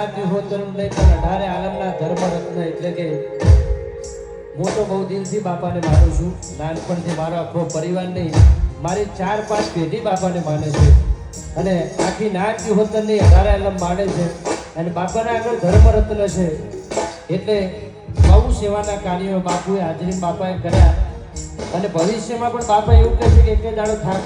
નાથ વિહોતરમ લઈ પણ 18 આલમના ધર્મરત્ન એટલે કે હું તો બહુ દિલથી બાપાને માનું છું. નાનપણથી મારો આખો પરિવાર નહીં, મારી 4-5 પેઢી બાપાને માને છે અને આખી નાથ વિહોતરની 18 આલમ માને છે અને બાપાના આગળ ધર્મરત્ન છે. એટલે બહુ સેવાના કાર્યો બાપુએ હાજરી બાપાએ કર્યા અને ભવિષ્યમાં પણ બાપા એવું કહે છે કે એક દાડો થાક